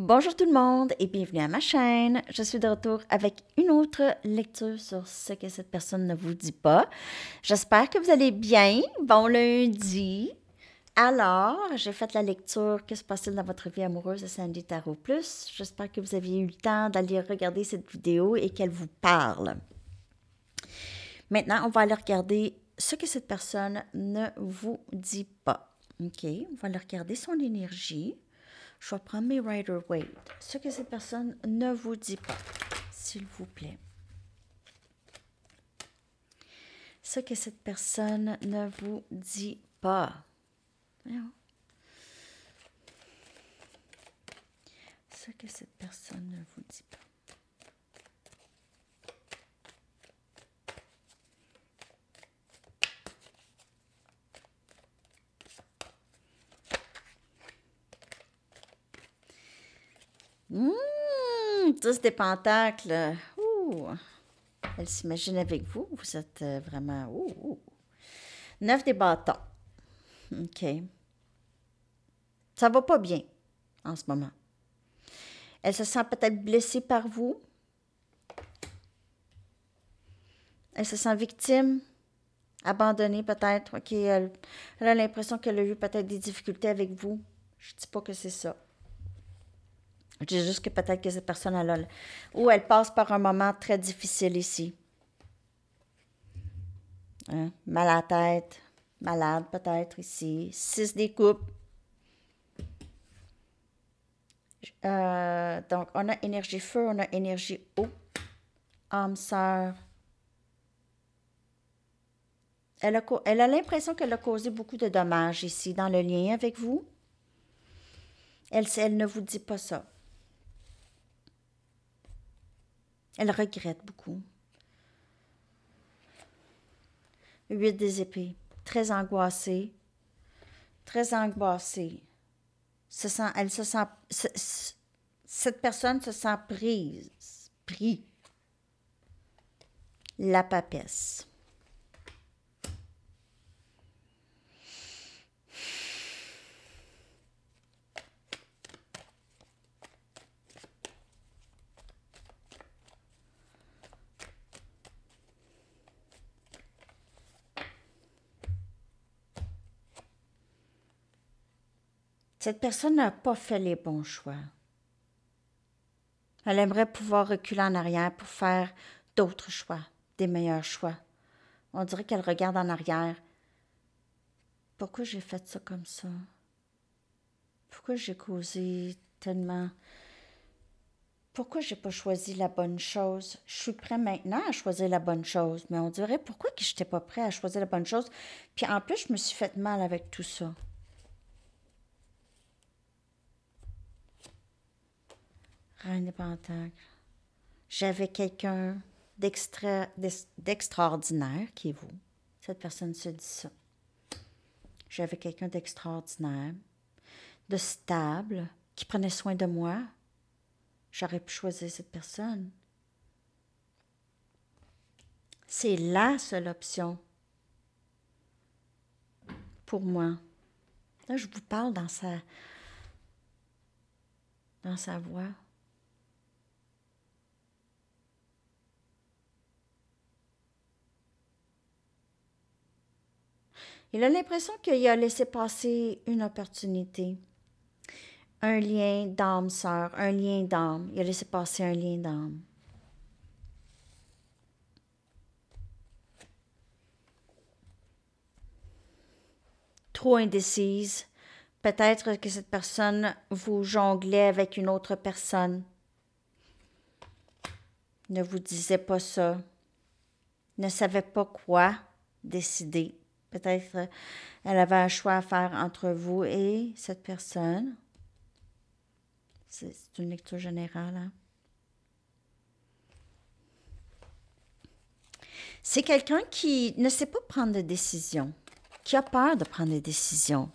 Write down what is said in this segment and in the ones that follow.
Bonjour tout le monde et bienvenue à ma chaîne. Je suis de retour avec une autre lecture sur ce que cette personne ne vous dit pas. J'espère que vous allez bien. Bon lundi. Alors, j'ai fait la lecture Que se passe-t-il dans votre vie amoureuse de Sandy Tarot Plus. J'espère que vous aviez eu le temps d'aller regarder cette vidéo et qu'elle vous parle. Maintenant, on va aller regarder ce que cette personne ne vous dit pas. OK, on va aller regarder son énergie. Je vais prendre mes Rider-Waite. Ce que cette personne ne vous dit pas, s'il vous plaît. Ce que cette personne ne vous dit pas. Voyons. Ce que cette personne ne vous dit pas. Tous des pentacles. Ouh. Elle s'imagine avec vous. Vous êtes vraiment... Ouh. 9 des bâtons. OK. Ça va pas bien en ce moment. Elle se sent peut-être blessée par vous. Elle se sent victime, abandonnée peut-être. OK, elle a l'impression qu'elle a eu peut-être des difficultés avec vous. Je dis pas que c'est ça. Je dis juste que peut-être que cette personne a ou elle passe par un moment très difficile ici. Hein? Mal à la tête, malade peut-être ici. 6 des coupes. Donc, on a énergie feu, on a énergie eau. Âme sœur. Elle a l'impression qu'elle a causé beaucoup de dommages ici dans le lien avec vous. Elle ne vous dit pas ça. Elle regrette beaucoup. 8 des épées. Très angoissée. Très angoissée. Cette personne se sent pris. La papesse. Cette personne n'a pas fait les bons choix. Elle aimerait pouvoir reculer en arrière pour faire d'autres choix, des meilleurs choix. On dirait qu'elle regarde en arrière. Pourquoi j'ai fait ça comme ça? Pourquoi j'ai causé tellement? Pourquoi j'ai pas choisi la bonne chose? Je suis prêt maintenant à choisir la bonne chose, mais on dirait pourquoi que je n'étais pas prêt à choisir la bonne chose? Puis en plus, je me suis fait mal avec tout ça. Reine des Pentacles. J'avais quelqu'un d'extraordinaire, qui est vous. Cette personne se dit ça. J'avais quelqu'un d'extraordinaire, de stable, qui prenait soin de moi. J'aurais pu choisir cette personne. C'est la seule option pour moi. Là, je vous parle dans sa voix. Il a l'impression qu'il a laissé passer une opportunité. Un lien d'âme sœur, un lien d'âme. Il a laissé passer un lien d'âme. Trop indécise. Peut-être que cette personne vous jonglait avec une autre personne. Ne vous disait pas ça. Ne savait pas quoi décider. Peut-être elle avait un choix à faire entre vous et cette personne. C'est une lecture générale. Hein? C'est quelqu'un qui ne sait pas prendre de décision, qui a peur de prendre des décisions,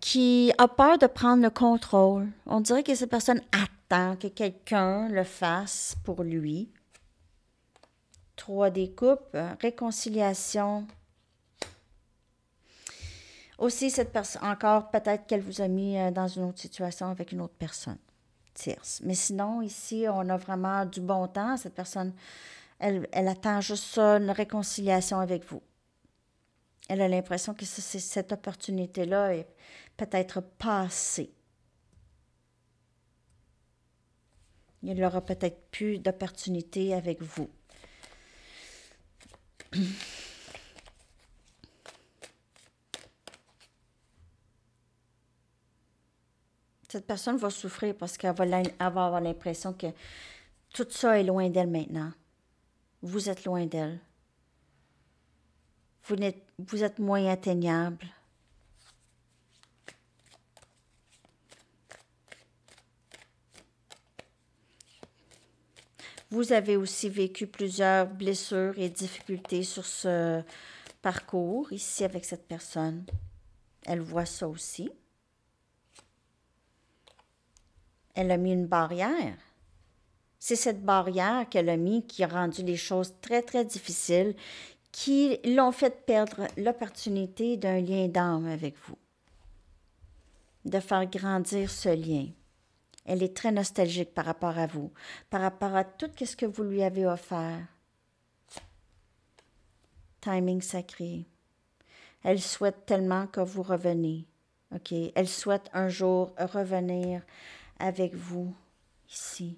qui a peur de prendre le contrôle. On dirait que cette personne attend que quelqu'un le fasse pour lui. 3 des coupes, réconciliation. Aussi, cette personne, encore, peut-être qu'elle vous a mis dans une autre situation avec une autre personne tierce. Mais sinon, ici, on a vraiment du bon temps. Cette personne, elle attend juste ça, une réconciliation avec vous. Elle a l'impression que cette opportunité-là est peut-être passée. Il n'aura peut-être plus d'opportunité avec vous. Cette personne va souffrir parce qu'elle va avoir l'impression que tout ça est loin d'elle maintenant. Vous êtes loin d'elle. Vous êtes moins atteignable. Vous avez aussi vécu plusieurs blessures et difficultés sur ce parcours ici avec cette personne. Elle voit ça aussi. Elle a mis une barrière. C'est cette barrière qu'elle a mis qui a rendu les choses très, très difficiles, qui l'ont fait perdre l'opportunité d'un lien d'âme avec vous, de faire grandir ce lien. Elle est très nostalgique par rapport à vous, par rapport à tout ce que vous lui avez offert. Timing sacré. Elle souhaite tellement que vous reveniez. OK? Elle souhaite un jour revenir avec vous ici.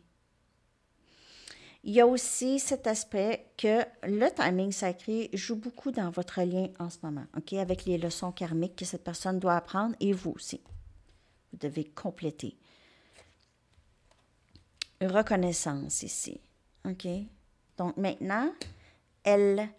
Il y a aussi cet aspect que le timing sacré joue beaucoup dans votre lien en ce moment, OK? Avec les leçons karmiques que cette personne doit apprendre et vous aussi. Vous devez compléter. Reconnaissance ici, OK? Donc maintenant, elle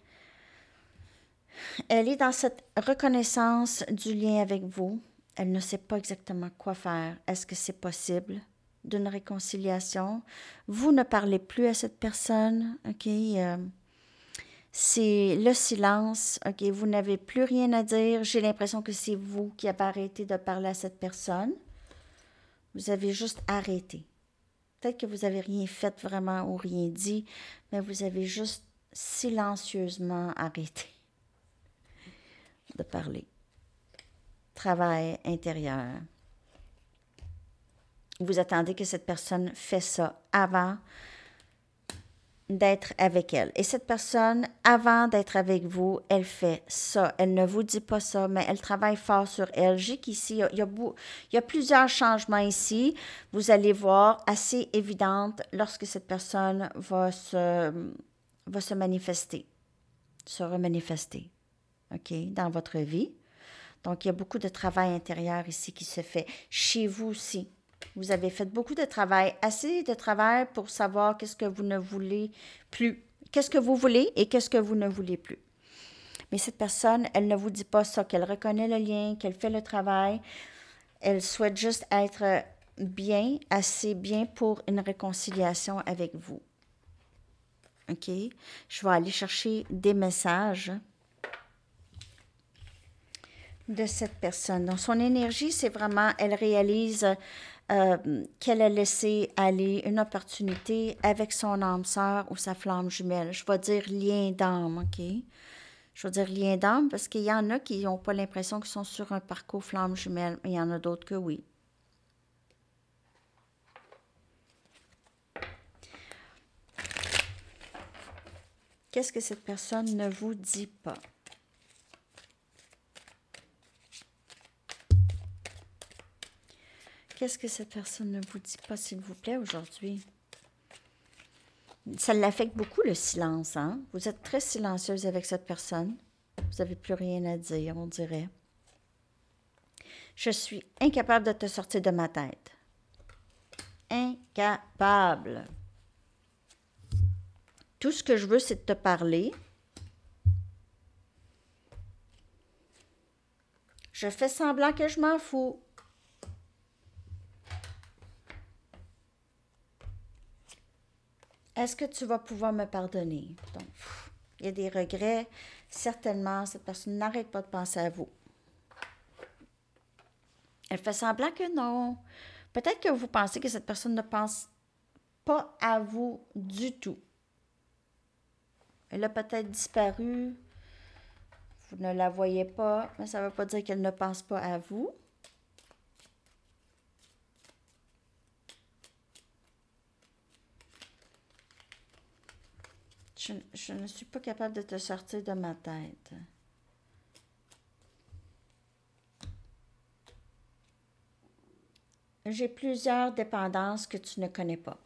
est dans cette reconnaissance du lien avec vous. Elle ne sait pas exactement quoi faire. Est-ce que c'est possible d'une réconciliation? Vous ne parlez plus à cette personne, OK? C'est le silence, OK? Vous n'avez plus rien à dire. J'ai l'impression que c'est vous qui avez arrêté de parler à cette personne. Vous avez juste arrêté. Peut-être que vous n'avez rien fait vraiment ou rien dit, mais vous avez juste silencieusement arrêté de parler. Travail intérieur. Vous attendez que cette personne fait ça avant d'être avec elle. Et cette personne, avant d'être avec vous, elle fait ça. Elle ne vous dit pas ça, mais elle travaille fort sur elle. J'ai qu'ici, il y a plusieurs changements ici. Vous allez voir, assez évidentes lorsque cette personne va se manifester, se remanifester, OK, dans votre vie. Donc, il y a beaucoup de travail intérieur ici qui se fait. Chez vous aussi. Vous avez fait beaucoup de travail, assez de travail pour savoir qu'est-ce que vous ne voulez plus. Qu'est-ce que vous voulez et qu'est-ce que vous ne voulez plus. Mais cette personne, elle ne vous dit pas ça, qu'elle reconnaît le lien, qu'elle fait le travail. Elle souhaite juste être bien, assez bien pour une réconciliation avec vous. OK? Je vais aller chercher des messages de cette personne. Donc, son énergie, c'est vraiment, elle réalise qu'elle a laissé aller une opportunité avec son âme sœur ou sa flamme jumelle. Je vais dire lien d'âme, OK? Je vais dire lien d'âme parce qu'il y en a qui n'ont pas l'impression qu'ils sont sur un parcours flamme jumelle, mais il y en a d'autres que oui. Qu'est-ce que cette personne ne vous dit pas? Qu'est-ce que cette personne ne vous dit pas, s'il vous plaît, aujourd'hui? Ça l'affecte beaucoup, le silence, hein? Vous êtes très silencieuse avec cette personne. Vous n'avez plus rien à dire, on dirait. Je suis incapable de te sortir de ma tête. Incapable. Tout ce que je veux, c'est de te parler. Je fais semblant que je m'en fous. Est-ce que tu vas pouvoir me pardonner? Donc, il y a des regrets. Certainement, cette personne n'arrête pas de penser à vous. Elle fait semblant que non. Peut-être que vous pensez que cette personne ne pense pas à vous du tout. Elle a peut-être disparu. Vous ne la voyez pas, mais ça ne veut pas dire qu'elle ne pense pas à vous. Je ne suis pas capable de te sortir de ma tête. J'ai plusieurs dépendances que tu ne connais pas.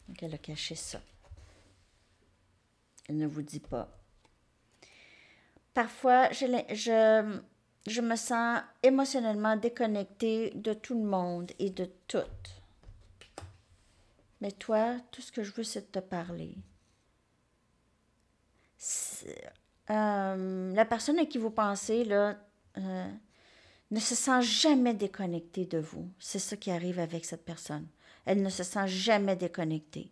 Donc, elle a caché ça. Elle ne vous dit pas. Parfois, je me sens émotionnellement déconnectée de tout le monde et de tout. Mais toi, tout ce que je veux, c'est de te parler. La personne à qui vous pensez, là, ne se sent jamais déconnectée de vous. C'est ça qui arrive avec cette personne. Elle ne se sent jamais déconnectée.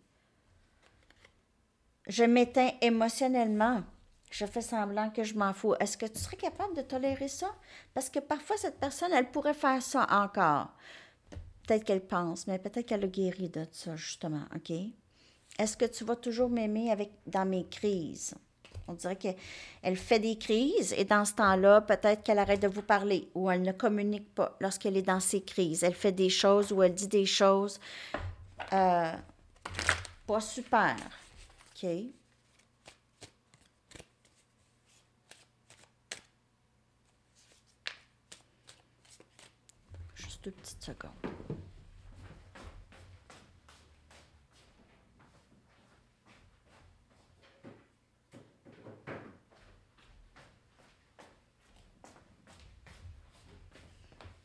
Je m'éteins émotionnellement. Je fais semblant que je m'en fous. Est-ce que tu serais capable de tolérer ça? Parce que parfois, cette personne, elle pourrait faire ça encore. Peut-être qu'elle pense, mais peut-être qu'elle a guéri de ça, justement, OK? Est-ce que tu vas toujours m'aimer dans mes crises? On dirait qu'elle fait des crises et dans ce temps-là, peut-être qu'elle arrête de vous parler ou elle ne communique pas lorsqu'elle est dans ses crises. Elle fait des choses ou elle dit des choses pas super. OK? Juste 2 petites secondes.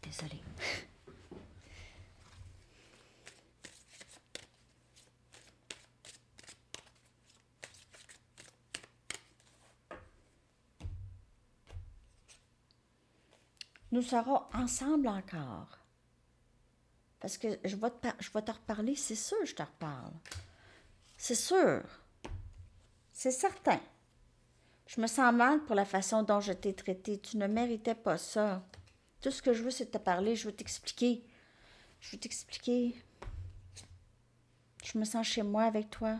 Désolée. Nous serons ensemble encore. Parce que je vais te reparler, c'est sûr je te reparle. C'est sûr. C'est certain. Je me sens mal pour la façon dont je t'ai traité. Tu ne méritais pas ça. Tout ce que je veux, c'est te parler. Je veux t'expliquer. Je veux t'expliquer. Je me sens chez moi avec toi.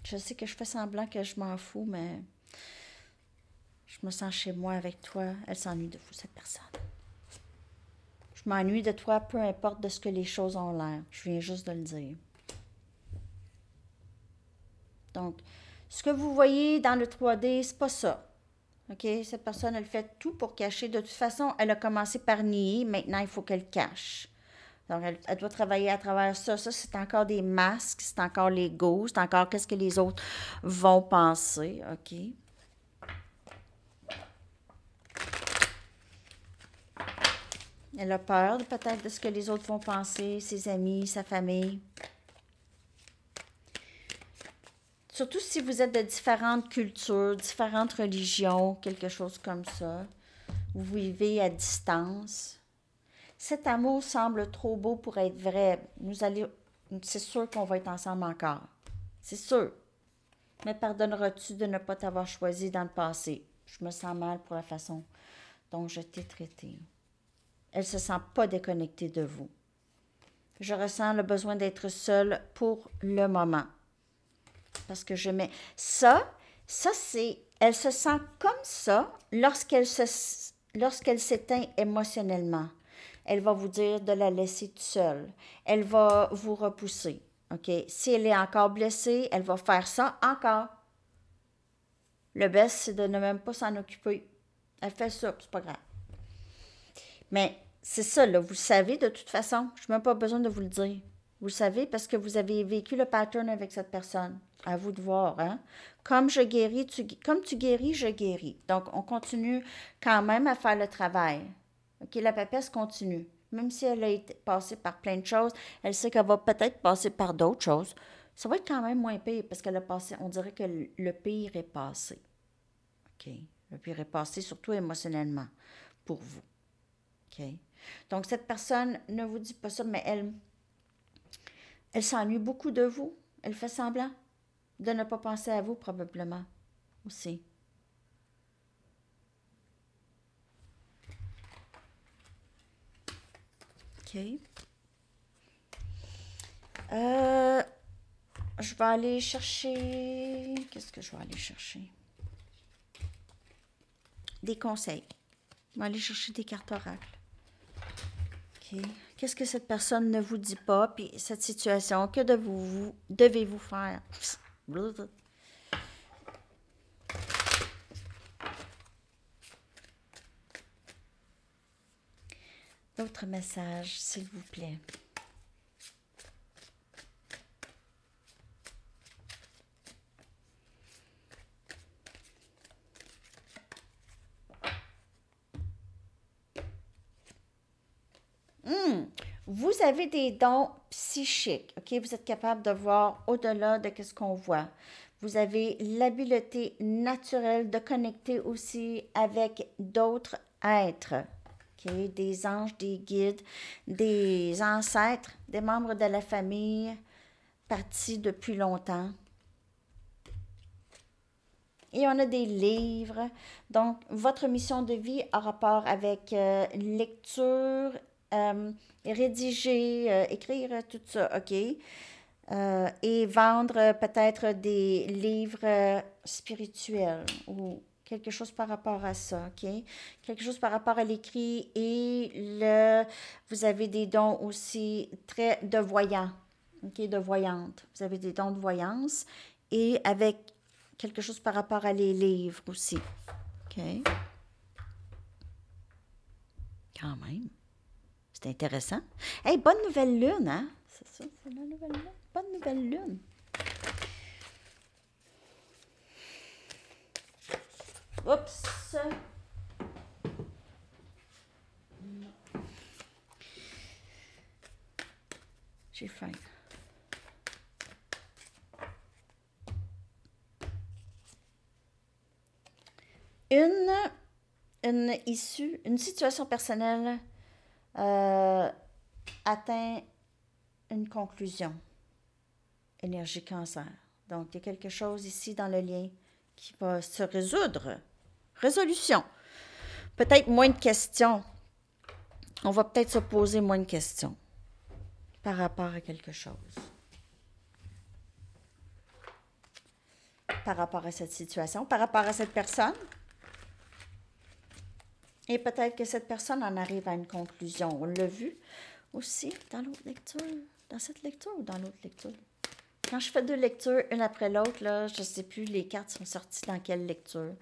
Je sais que je fais semblant que je m'en fous, mais je me sens chez moi avec toi. Elle s'ennuie de vous, cette personne. Je m'ennuie de toi, peu importe de ce que les choses ont l'air. Je viens juste de le dire. Donc, ce que vous voyez dans le 3D, c'est pas ça. OK? Cette personne, elle fait tout pour cacher. De toute façon, elle a commencé par nier. Maintenant, il faut qu'elle cache. Donc, elle doit travailler à travers ça. Ça, c'est encore des masques, c'est encore l'ego, c'est encore qu'est-ce que les autres vont penser. OK? Elle a peur peut-être de ce que les autres vont penser, ses amis, sa famille. Surtout si vous êtes de différentes cultures, différentes religions, quelque chose comme ça. Vous vivez à distance. Cet amour semble trop beau pour être vrai. C'est sûr qu'on va être ensemble encore. C'est sûr. Mais pardonneras-tu de ne pas t'avoir choisi dans le passé? Je me sens mal pour la façon dont je t'ai traité. Elle ne se sent pas déconnectée de vous. Je ressens le besoin d'être seule pour le moment. Parce que je mets... Ça c'est... Elle se sent comme ça lorsqu'elle s'éteint émotionnellement. Elle va vous dire de la laisser toute seule. Elle va vous repousser. OK? Si elle est encore blessée, elle va faire ça encore. Le best, c'est de ne même pas s'en occuper. Elle fait ça, c'est pas grave. Mais c'est ça, là, vous le savez de toute façon. Je n'ai même pas besoin de vous le dire. Vous le savez parce que vous avez vécu le pattern avec cette personne. À vous de voir, hein? Comme tu guéris, je guéris. Donc, on continue quand même à faire le travail. OK, la papesse continue. Même si elle a été passée par plein de choses, elle sait qu'elle va peut-être passer par d'autres choses. Ça va être quand même moins pire parce qu'elle a passé, on dirait que le pire est passé. OK? Le pire est passé, surtout émotionnellement, pour vous. OK? Donc, cette personne ne vous dit pas ça, mais elle s'ennuie beaucoup de vous. Elle fait semblant de ne pas penser à vous, probablement, aussi. OK. je vais aller chercher... Qu'est-ce que je vais aller chercher? Des conseils. Je vais aller chercher des cartes oracles. OK. Qu'est-ce que cette personne ne vous dit pas? Puis cette situation, que devez-vous faire? D'autres messages, s'il vous plaît. Vous avez des dons psychiques, OK? Vous êtes capable de voir au-delà de ce qu'on voit. Vous avez l'habileté naturelle de connecter aussi avec d'autres êtres, OK? Des anges, des guides, des ancêtres, des membres de la famille partis depuis longtemps. Et on a des livres. Donc, votre mission de vie a rapport avec lecture, rédiger, écrire, tout ça, OK? Et vendre peut-être des livres spirituels ou quelque chose par rapport à ça, OK? Quelque chose par rapport à l'écrit et vous avez des dons aussi très de voyants, OK? De voyante. Vous avez des dons de voyance et avec quelque chose par rapport à les livres aussi, OK? Quand même. C'est intéressant. Hey, bonne nouvelle lune, hein? C'est ça, c'est la nouvelle lune. Bonne nouvelle lune. Oups! J'ai faim. Une issue, une situation personnelle atteint une conclusion. Énergie cancer. Donc, il y a quelque chose ici dans le lien qui va se résoudre. Résolution. Peut-être moins de questions. On va peut-être se poser moins de questions par rapport à quelque chose. Par rapport à cette situation, par rapport à cette personne. Et peut-être que cette personne en arrive à une conclusion. On l'a vu aussi dans l'autre lecture. Dans cette lecture ou dans l'autre lecture? Quand je fais deux lectures, une après l'autre, là, je ne sais plus les cartes sont sorties dans quelle lecture.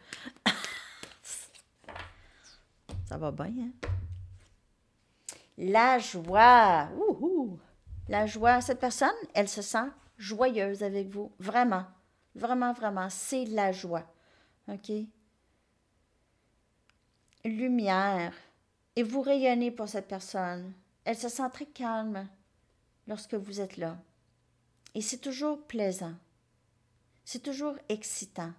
Ça va bien, hein? La joie. Wouhou! La joie. Cette personne, elle se sent joyeuse avec vous. Vraiment. Vraiment, vraiment. C'est la joie. OK? Lumière. Et vous rayonnez pour cette personne. Elle se sent très calme lorsque vous êtes là. Et c'est toujours plaisant. C'est toujours excitant.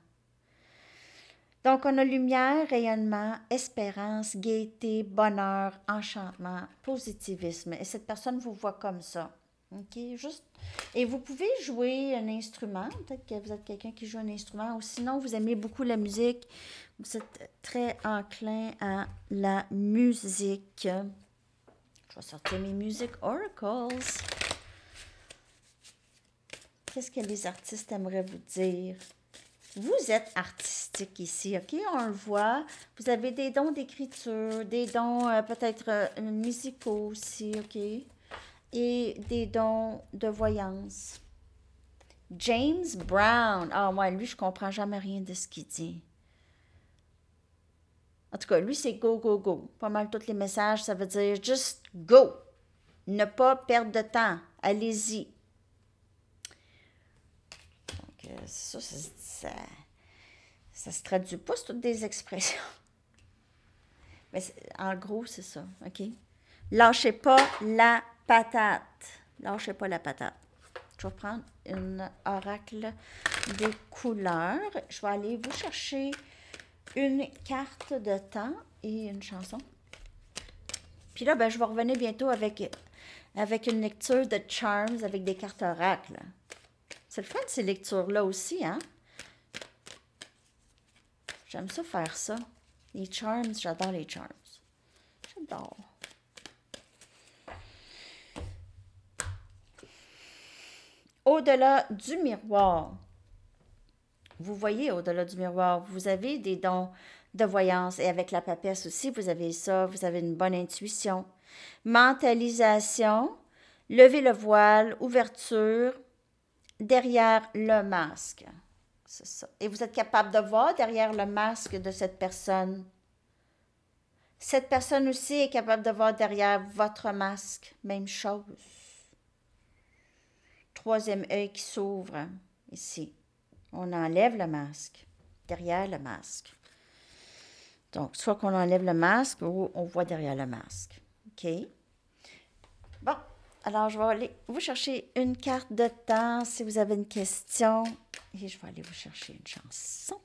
Donc, on a lumière, rayonnement, espérance, gaieté, bonheur, enchantement, positivisme. Et cette personne vous voit comme ça. OK? Juste. Et vous pouvez jouer un instrument. Peut-être que vous êtes quelqu'un qui joue un instrument. Ou sinon, vous aimez beaucoup la musique. Vous êtes très enclin à la musique. Je vais sortir mes music oracles. Qu'est-ce que les artistes aimeraient vous dire? Vous êtes artistique ici, OK? On le voit. Vous avez des dons d'écriture, des dons peut-être musicaux aussi, OK? Et des dons de voyance. James Brown. Ah, moi, lui, je comprends jamais rien de ce qu'il dit. En tout cas, lui, c'est go, go, go. Pas mal tous les messages, ça veut dire just go. Ne pas perdre de temps. Allez-y. Donc, ça se traduit pas, c'est toutes des expressions. Mais en gros, c'est ça, OK? Lâchez pas la patate. Lâchez pas la patate. Je vais prendre une oracle des couleurs. Je vais aller vous chercher une carte de temps et une chanson. Puis là, ben, je vais revenir bientôt avec une lecture de Charms avec des cartes oracles. C'est le fun, ces lectures-là aussi, hein? J'aime ça faire ça. Les Charms, j'adore les Charms. J'adore. Au-delà du miroir. Vous voyez au-delà du miroir, vous avez des dons de voyance. Et avec la papesse aussi, vous avez ça, vous avez une bonne intuition. Mentalisation, lever le voile, ouverture, derrière le masque. C'est ça. Et vous êtes capable de voir derrière le masque de cette personne. Cette personne aussi est capable de voir derrière votre masque. Même chose. Troisième œil qui s'ouvre ici. On enlève le masque, derrière le masque. Donc, soit qu'on enlève le masque ou on voit derrière le masque. OK? Bon, alors je vais aller vous chercher une carte de temps si vous avez une question. Et je vais aller vous chercher une chanson.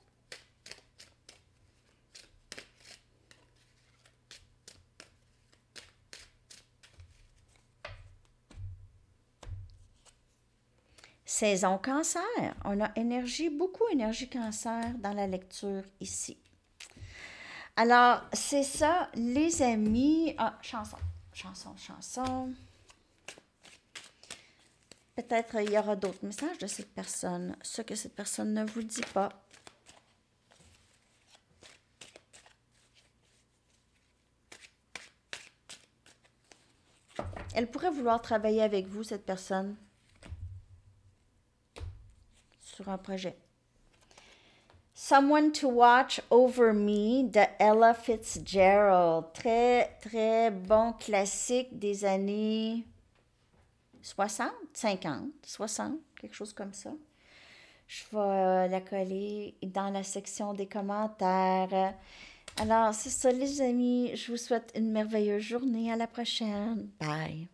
Saison cancer. On a énergie, beaucoup énergie cancer dans la lecture ici. Alors, c'est ça, les amis. Ah, chanson. Peut-être il y aura d'autres messages de cette personne, ce que cette personne ne vous dit pas. Elle pourrait vouloir travailler avec vous, cette personne, sur un projet. Someone to Watch Over Me de Ella Fitzgerald. Très, très bon classique des années 60, 50, 60, quelque chose comme ça. Je vais la coller dans la section des commentaires. Alors, c'est ça les amis. Je vous souhaite une merveilleuse journée. À la prochaine. Bye.